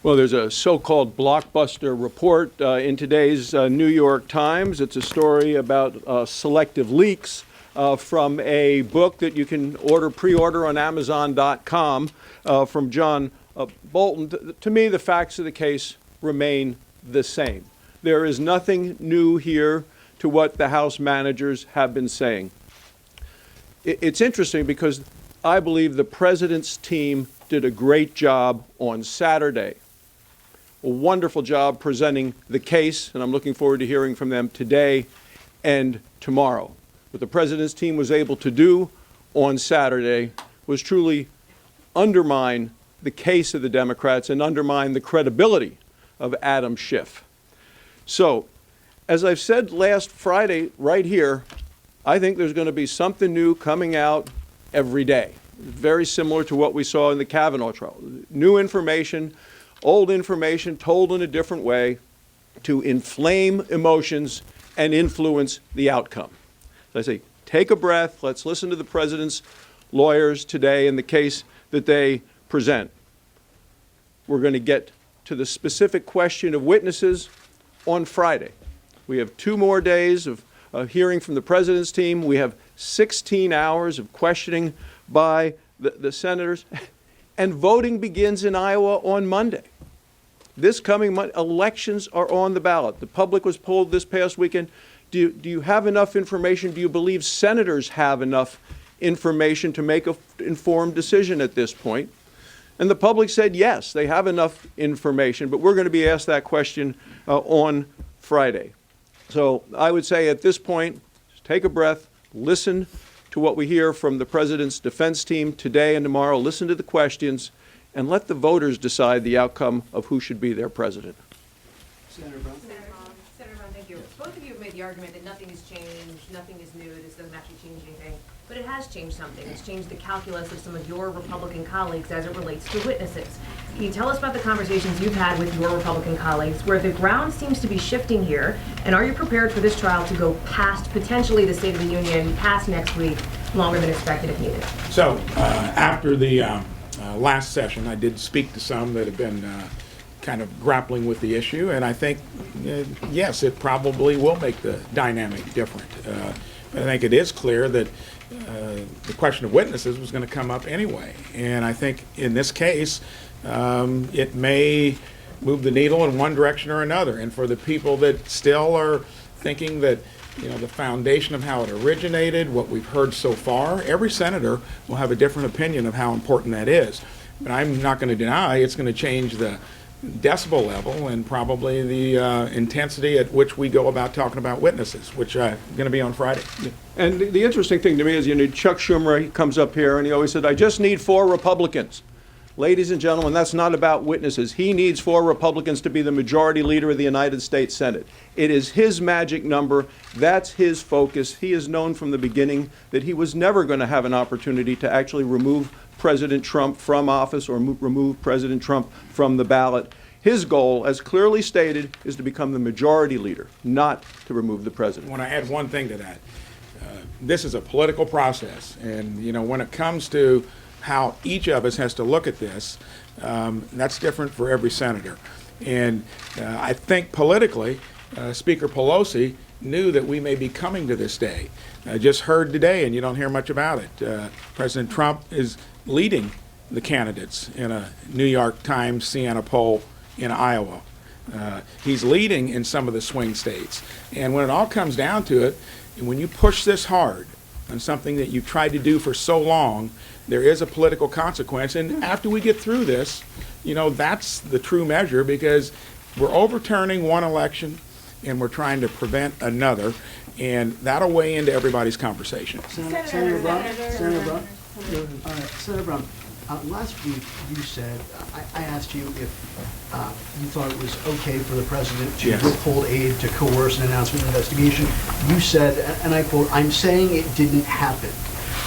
Well, there's a so-called blockbuster report in today's New York Times. It's a story about selective leaks from a book that you can pre-order on Amazon.com from John Bolton. To me, the facts of the case remain the same. There is nothing new here to what the House managers have been saying. It's interesting because I believe the president's team did a great job on Saturday. A wonderful job presenting the case, and I'm looking forward to hearing from them today and tomorrow. What the president's team was able to do on Saturday was truly undermine the case of the Democrats and undermine the credibility of Adam Schiff. So, as I've said last Friday right here, I think there's going to be something new coming out every day, very similar to what we saw in the Kavanaugh trial. New information, old information told in a different way to inflame emotions and influence the outcome. So I say, take a breath. Let's listen to the president's lawyers today in the case that they present. We're going to get to the specific question of witnesses on Friday. We have 2 more days of hearing from the president's team. We have 16 hours of questioning by the senators. And voting begins in Iowa on Monday. This coming Monday, elections are on the ballot. The public was polled this past weekend. Do you have enough information? Do you believe senators have enough information to make an informed decision at this point? And the public said yes, they have enough information, but we're going to be asked that question on Friday. So I would say at this point, just take a breath, listen to what we hear from the president's defense team today and tomorrow, listen to the questions, and let the voters decide the outcome of who should be their president. Senator Braun, thank you. Both of you have made the argument that nothing has changed, nothing is new, this doesn't actually change anything. But it has changed something. It's changed the calculus of some of your Republican colleagues as it relates to witnesses. Can you tell us about the conversations you've had with your Republican colleagues where the ground seems to be shifting here? And are you prepared for this trial to go past potentially the State of the Union, past next week, longer than expected if needed? So after the last session, I did speak to some that have been kind of grappling with the issue, and I think, yes, it probably will make the dynamic different. But I think it is clear that the question of witnesses was going to come up anyway, and I think in this case, it may move the needle in one direction or another. And for the people that still are thinking that, the foundation of how it originated, what we've heard so far, every senator will have a different opinion of how important that is. But I'm not going to deny it's going to change the decibel level and probably the intensity at which we go about talking about witnesses, which are going to be on Friday. And the interesting thing to me is, Chuck Schumer, he comes up here and he always said, I just need 4 Republicans. Ladies and gentlemen, that's not about witnesses. He needs 4 Republicans to be the majority leader of the United States Senate. It is his magic number. That's his focus. He has known from the beginning that he was never going to have an opportunity to actually remove President Trump from office or remove President Trump from the ballot. His goal, as clearly stated, is to become the majority leader, not to remove the president. I want to add one thing to that. This is a political process, and when it comes to how each of us has to look at this, that's different for every senator. And I think politically, Speaker Pelosi knew that we may be coming to this day. I just heard today, and you don't hear much about it, President Trump is leading the candidates in a New York Times Siena poll in Iowa. He's leading in some of the swing states. And when it all comes down to it, when you push this hard on something that you've tried to do for so long, there is a political consequence. And after we get through this, that's the true measure, because we're overturning one election and we're trying to prevent another, and that'll weigh into everybody's conversation. Senator Braun. Senator Braun, last week you said, I asked you if you thought it was okay for the president to withhold aid to coerce an announcement investigation. You said, and I quote, I'm saying it didn't happen.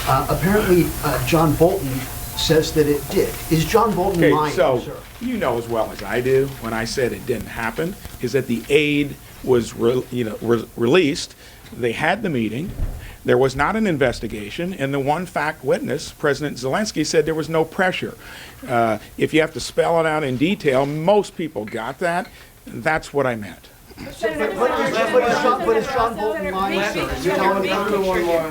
Apparently, John Bolton says that it did. Is John Bolton lying, sir? You know as well as I do, when I said it didn't happen, is that the aid was released. They had the meeting. There was not an investigation, and the one fact witness, President Zelensky, said there was no pressure. If you have to spell it out in detail, most people got that. That's what I meant. But is John Bolton lying, sir? Is he telling me?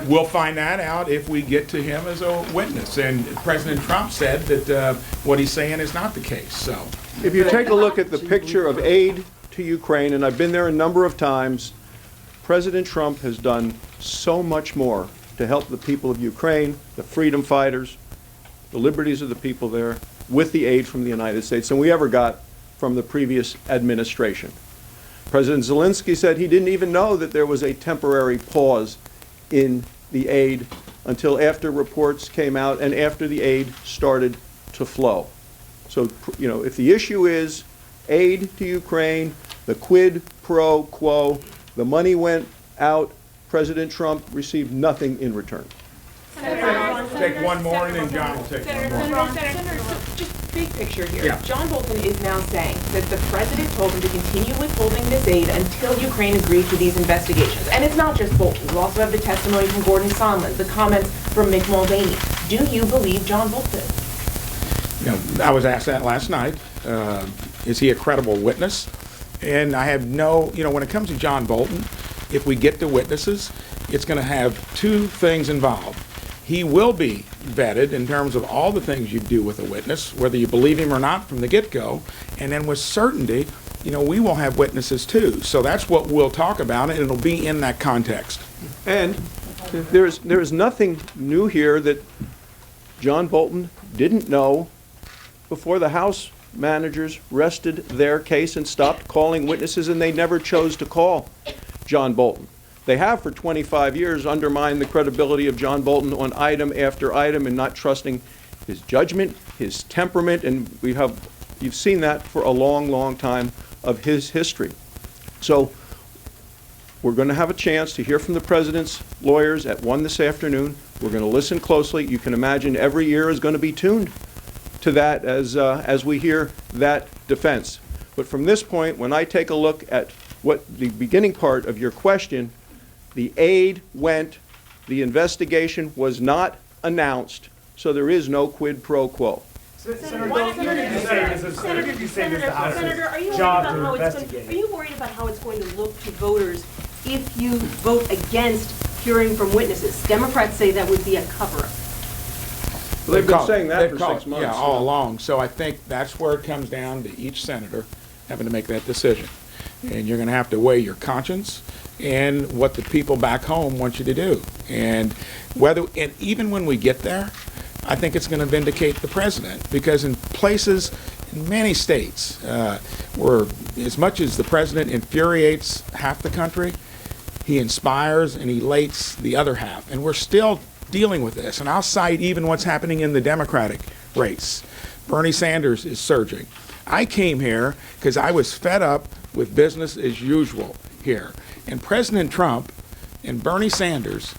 We'll find that out if we get to him as a witness. And President Trump said that what he's saying is not the case. So, If you take a look at the picture of aid to Ukraine, and I've been there a number of times, President Trump has done so much more to help the people of Ukraine, the freedom fighters, the liberties of the people there, with the aid from the United States than we ever got from the previous administration. President Zelensky said he didn't even know that there was a temporary pause in the aid until after reports came out and after the aid started to flow. So, you know, if the issue is aid to Ukraine, the quid pro quo, the money went out, President Trump received nothing in return. take one more, and then John will take one more. Senator, just big picture here. Yeah. John Bolton is now saying that the president told him to continue withholding this aid until Ukraine agreed to these investigations. And it's not just Bolton. You also have the testimony from Gordon Sondland, the comments from Mick Mulvaney. Do you believe John Bolton? You know, I was asked that last night. Is he a credible witness? And I have no, you know, when it comes to John Bolton, if we get the witnesses, it's going to have two things involved. He will be vetted in terms of all the things you do with a witness, whether you believe him or not from the get-go. And then with certainty, you know, we will have witnesses too. So that's what we'll talk about, and it'll be in that context. And there is nothing new here that John Bolton didn't know before the House managers rested their case and stopped calling witnesses, and they never chose to call John Bolton. They have for 25 years undermined the credibility of John Bolton on item after item and not trusting his judgment, his temperament, and you've seen that for a long, long time of his history. So we're going to have a chance to hear from the president's lawyers at 1 this afternoon. We're going to listen closely. You can imagine every ear is going to be tuned to that as we hear that defense. But from this point, when I take a look at what the beginning part of your question, the aid went, the investigation was not announced, so there is no quid pro quo. Senator, are you worried about how it's going to look to voters if you vote against hearing from witnesses? Democrats say that would be a cover-up. Well, they've been saying that for 6 months. Yeah, all along. So I think that's where it comes down to each senator having to make that decision. And you're going to have to weigh your conscience and what the people back home want you to do. And even when we get there, I think it's going to vindicate the president, because in places, in many states, where as much as the president infuriates half the country, he inspires and elates the other half. And we're still dealing with this. And I'll cite even what's happening in the Democratic race. Bernie Sanders is surging. I came here because I was fed up with business as usual here. And President Trump and Bernie Sanders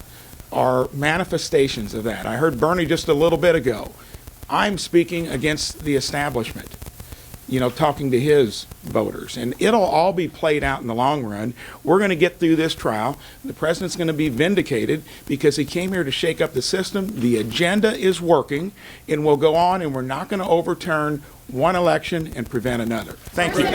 are manifestations of that. I heard Bernie just a little bit ago. I'm speaking against the establishment, you know, talking to his voters. And it'll all be played out in the long run. We're going to get through this trial. The president's going to be vindicated because he came here to shake up the system. The agenda is working, and we'll go on, and we're not going to overturn one election and prevent another. Thank you.